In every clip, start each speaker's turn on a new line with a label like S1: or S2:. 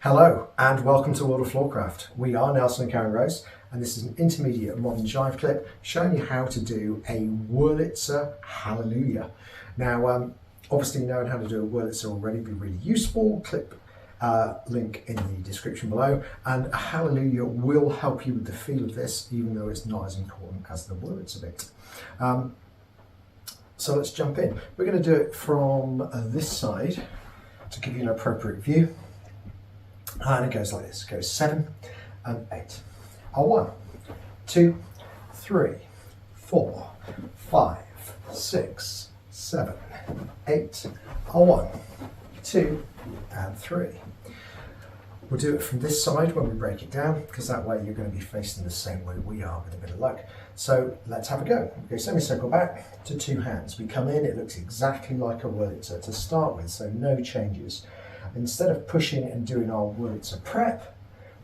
S1: Hello and welcome to World of Floorcraft. We are Nelson and Karen Rose and this is an intermediate modern jive clip showing you how to do a Wurlitzer Hallelujah. Now obviously knowing how to do a Wurlitzer already would be really useful. Clip link in the description below, and a Hallelujah will help you with the feel of this even though it's not as important as the Wurlitzer bit. So let's jump in. We're going to do it from this side to give you an appropriate view. And it goes like this. It goes 7 and 8. 1, 2, 3, 4, 5, 6, 7, 8. 1, 2, and 3. We'll do it from this side when we break it down, because that way you're going to be facing the same way we are with a bit of luck. So let's have a go. We go semicircle back to 2 hands. We come in, it looks exactly like a Wurlitzer to start with, so no changes. Instead of pushing and doing our Wurlitzer prep,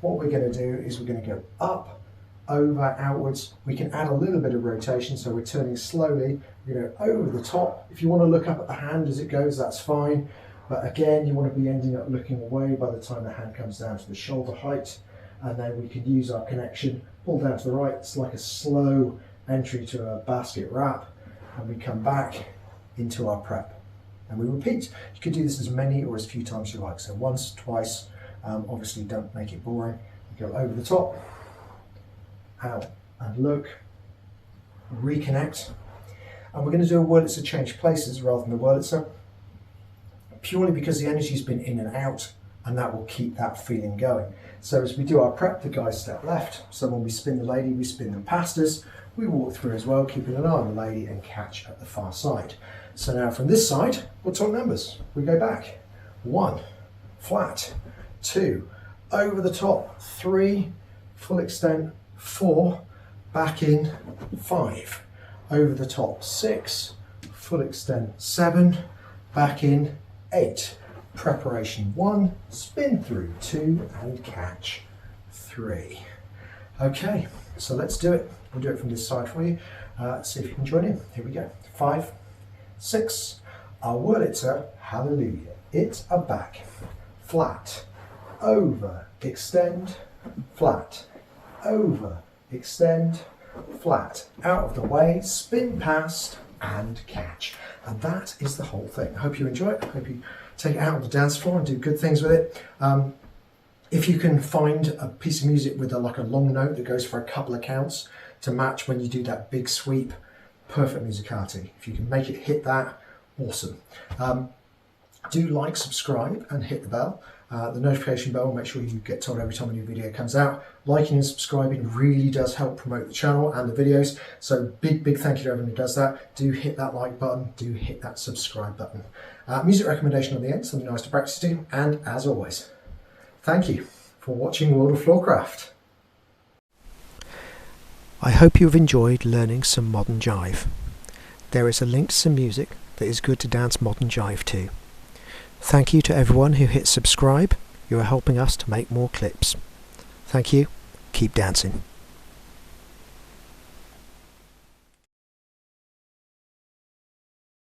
S1: what we're going to do is we're going to go up, over, outwards. We can add a little bit of rotation, so we're turning slowly. We go over the top. If you want to look up at the hand as it goes, that's fine. But again, you want to be ending up looking away by the time the hand comes down to the shoulder height. And then we can use our connection, pull down to the right. It's like a slow entry to a basket wrap. And we come back into our prep. And we repeat. You could do this as many or as few times you like. So once, twice, obviously don't make it boring. You go over the top, out and look, reconnect. And we're going to do a Wurlitzer change places rather than the Wurlitzer, purely because the energy's been in and out, and that will keep that feeling going. So as we do our prep, the guys step left. So when we spin the lady, we spin them past us. We walk through as well, keeping an eye on the lady and catch at the far side. So now from this side, we'll talk numbers. We go back. 1, flat. 2, over the top. 3, full extent. 4, back in. 5, over the top. 6, full extent. 7, back in. 8, preparation 1, spin through 2 and catch 3. Okay, so let's do it. We'll do it from this side for you. See if you can join in. Here we go. 5, 6, a Wurlitzer Hallelujah. It's a back, flat, over, extend, flat, over, extend, flat, out of the way, spin past and catch. And that is the whole thing. I hope you enjoy it. I hope you take it out on the dance floor and do good things with it. If you can find a piece of music with like a long note that goes for a couple of counts to match when you do that big sweep, perfect musicality. If you can make it hit that, awesome. Do like, subscribe and hit the bell. The notification bell, make sure you get told every time a new video comes out. Liking and subscribing really does help promote the channel and the videos. So big thank you to everyone who does that. Do hit that like button, do hit that subscribe button. Music recommendation on the end, something nice to practice to. And as always, thank you for watching World of Floorcraft.
S2: I hope you've enjoyed learning some modern jive. There is a link to some music that is good to dance modern jive to. Thank you to everyone who hit subscribe. You are helping us to make more clips. Thank you. Keep dancing.